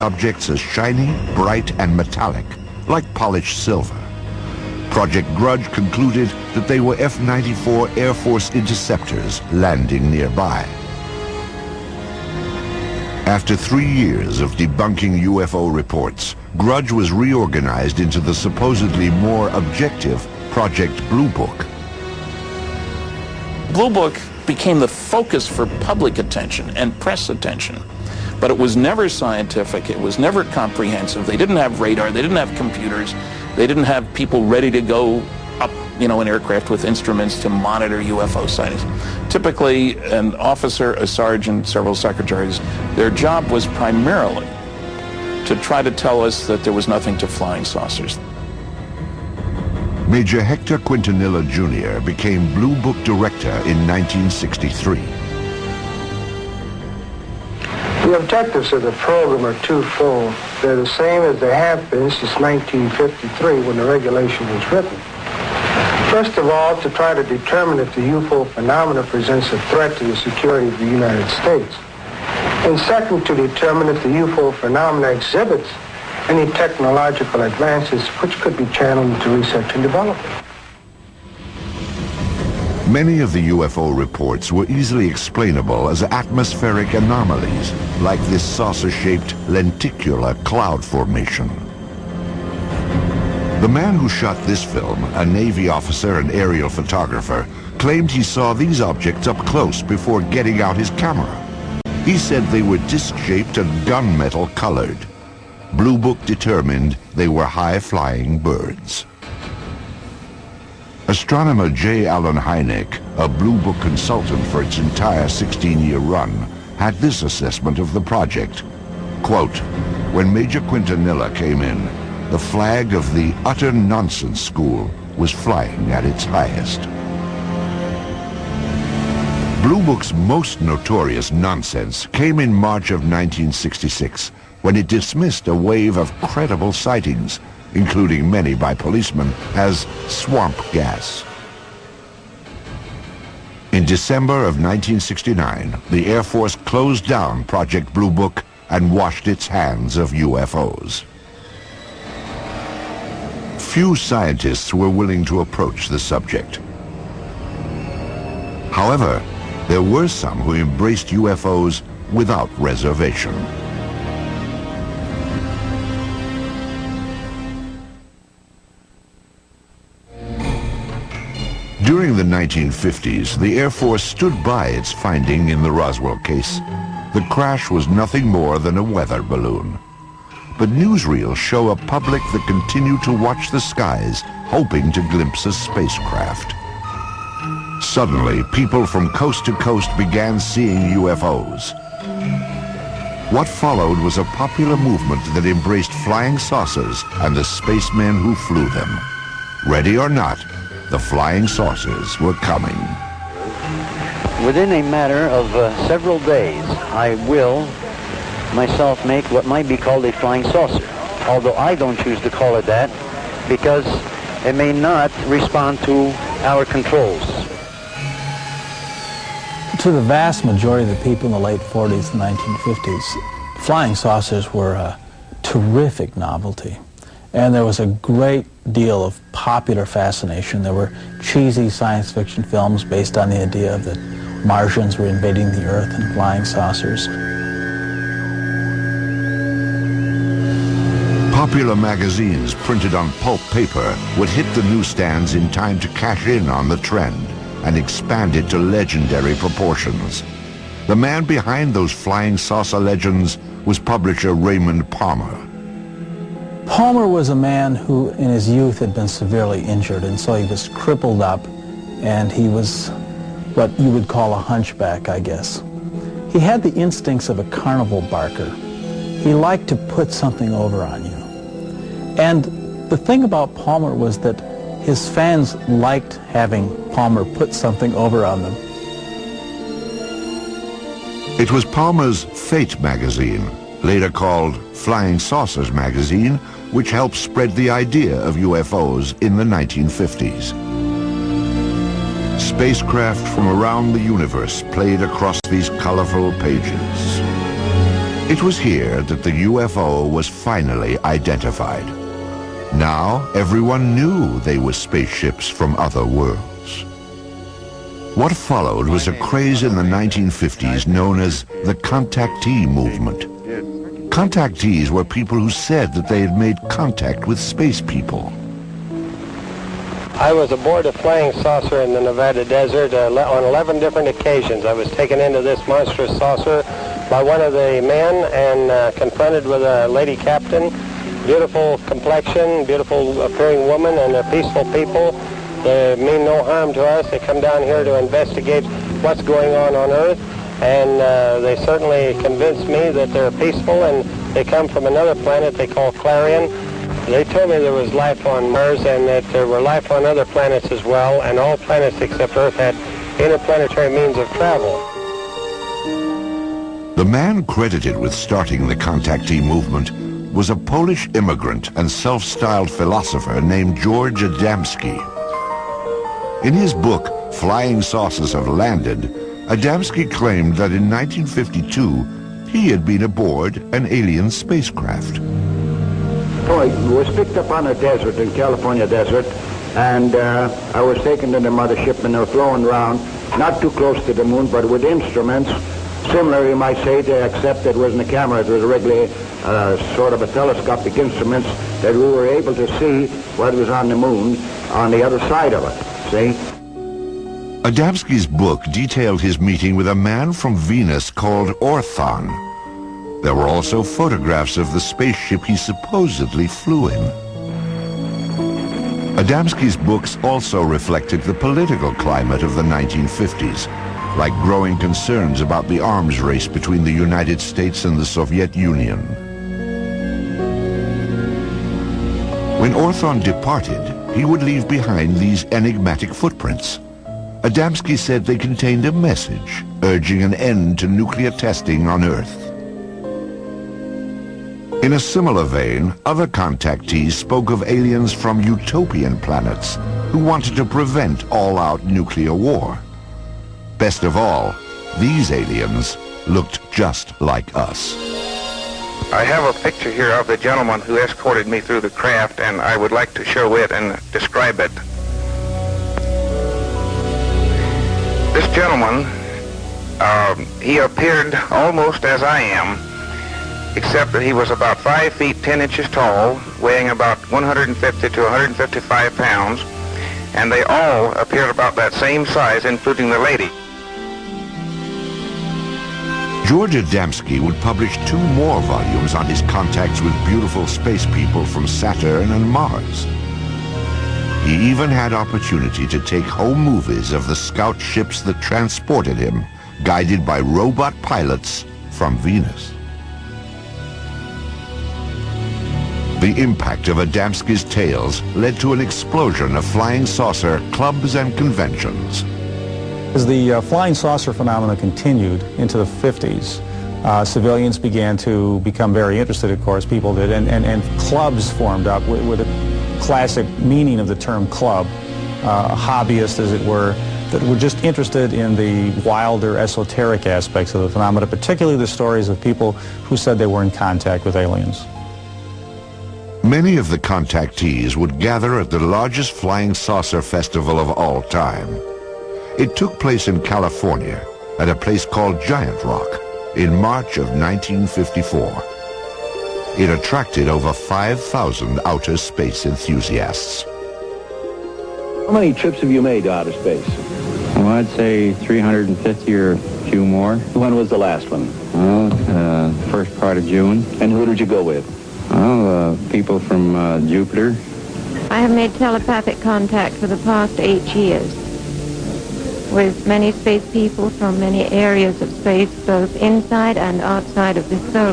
objects as shiny, bright, and metallic, like polished silver. Project Grudge concluded that they were F-94 Air Force interceptors landing nearby. After 3 years of debunking UFO reports, Grudge was reorganized into the supposedly more objective Project Blue Book. Blue Book became the focus for public attention and press attention. But it was never scientific, it was never comprehensive. They didn't have radar, they didn't have computers, they didn't have people ready to go up, in aircraft with instruments to monitor UFO sightings. Typically, an officer, a sergeant, several secretaries, their job was primarily to try to tell us that there was nothing to flying saucers. Major Hector Quintanilla Jr. became Blue Book director in 1963. The objectives of the program are twofold. They're the same as they have been since 1953 when the regulation was written. First of all, to try to determine if the UFO phenomena presents a threat to the security of the United States. And second, to determine if the UFO phenomena exhibits any technological advances which could be channeled into research and development. Many of the UFO reports were easily explainable as atmospheric anomalies, like this saucer-shaped lenticular cloud formation. The man who shot this film, a Navy officer and aerial photographer, claimed he saw these objects up close before getting out his camera. He said they were disc-shaped and gunmetal colored. Blue Book determined they were high-flying birds. Astronomer J. Allen Hynek, a Blue Book consultant for its entire 16-year run, had this assessment of the project. Quote, "When Major Quintanilla came in, the flag of the utter nonsense school was flying at its highest." Blue Book's most notorious nonsense came in March of 1966, when it dismissed a wave of credible sightings, including many by policemen, as swamp gas. In December of 1969, the Air Force closed down Project Blue Book and washed its hands of UFOs. Few scientists were willing to approach the subject. However, there were some who embraced UFOs without reservation. During the 1950s, the Air Force stood by its finding in the Roswell case. The crash was nothing more than a weather balloon. But newsreels show a public that continue to watch the skies, hoping to glimpse a spacecraft. Suddenly, people from coast to coast began seeing UFOs. What followed was a popular movement that embraced flying saucers and the spacemen who flew them. Ready or not, the flying saucers were coming. Within a matter of several days, I will myself make what might be called a flying saucer, although I don't choose to call it that because it may not respond to our controls. To the vast majority of the people in the late 40s and 1950s, flying saucers were a terrific novelty. And there was a great deal of popular fascination. There were cheesy science fiction films based on the idea that Martians were invading the Earth in flying saucers. Popular magazines printed on pulp paper would hit the newsstands in time to cash in on the trend and expand it to legendary proportions. The man behind those flying saucer legends was publisher Raymond Palmer. Palmer was a man who in his youth had been severely injured, and so he was crippled up, and he was what you would call a hunchback, I guess. He had the instincts of a carnival barker. He liked to put something over on you. And the thing about Palmer was that his fans liked having Palmer put something over on them. It was Palmer's Fate magazine, later called Flying Saucers magazine, which helped spread the idea of UFOs in the 1950s. Spacecraft from around the universe played across these colorful pages. It was here that the UFO was finally identified. Now everyone knew they were spaceships from other worlds. What followed was a craze in the 1950s known as the contactee movement. Contactees were people who said that they had made contact with space people. I was aboard a flying saucer in the Nevada desert on 11 different occasions. I was taken into this monstrous saucer by one of the men and confronted with a lady captain. Beautiful complexion, beautiful appearing woman, and they're peaceful people. They mean no harm to us. They come down here to investigate what's going on Earth, and they certainly convinced me that they're peaceful, and they come from another planet they call Clarion. They told me there was life on Mars and that there were life on other planets as well, and all planets except Earth had interplanetary means of travel. The man credited with starting the contactee movement was a Polish immigrant and self-styled philosopher named George Adamski. In his book, Flying Saucers Have Landed, Adamski claimed that in 1952, he had been aboard an alien spacecraft. I was picked up on a desert, in California desert, and I was taken to the mothership, and they were flown around, not too close to the moon, but with instruments, similar, you might say, except it wasn't a camera, it was regularly sort of a telescopic instruments that we were able to see what was on the moon on the other side of it, see? Adamski's book detailed his meeting with a man from Venus called Orthon. There were also photographs of the spaceship he supposedly flew in. Adamski's books also reflected the political climate of the 1950s, like growing concerns about the arms race between the United States and the Soviet Union. When Orthon departed, he would leave behind these enigmatic footprints. Adamski said they contained a message urging an end to nuclear testing on Earth. In a similar vein, other contactees spoke of aliens from utopian planets who wanted to prevent all-out nuclear war. Best of all, these aliens looked just like us. I have a picture here of the gentleman who escorted me through the craft, and I would like to show it and describe it. This gentleman, he appeared almost as I am, except that he was about 5 feet 10 inches tall, weighing about 150 to 155 pounds, and they all appeared about that same size, including the lady. George Adamski would publish 2 more volumes on his contacts with beautiful space people from Saturn and Mars. He even had opportunity to take home movies of the scout ships that transported him, guided by robot pilots from Venus. The impact of Adamski's tales led to an explosion of flying saucer clubs and conventions. As the flying saucer phenomena continued into the 50s, civilians began to become very interested, of course, people did, and clubs formed up with a classic meaning of the term club, hobbyists, as it were, that were just interested in the wilder, esoteric aspects of the phenomena, particularly the stories of people who said they were in contact with aliens. Many of the contactees would gather at the largest flying saucer festival of all time. It took place in California at a place called Giant Rock in March of 1954. It attracted over 5,000 outer space enthusiasts. How many trips have you made to outer space? Well, I'd say 350 or a few more. When was the last one? Well, first part of June. And who did you go with? Well, people from Jupiter. I have made telepathic contact for the past 8 years with many space people from many areas of space, both inside and outside of the solar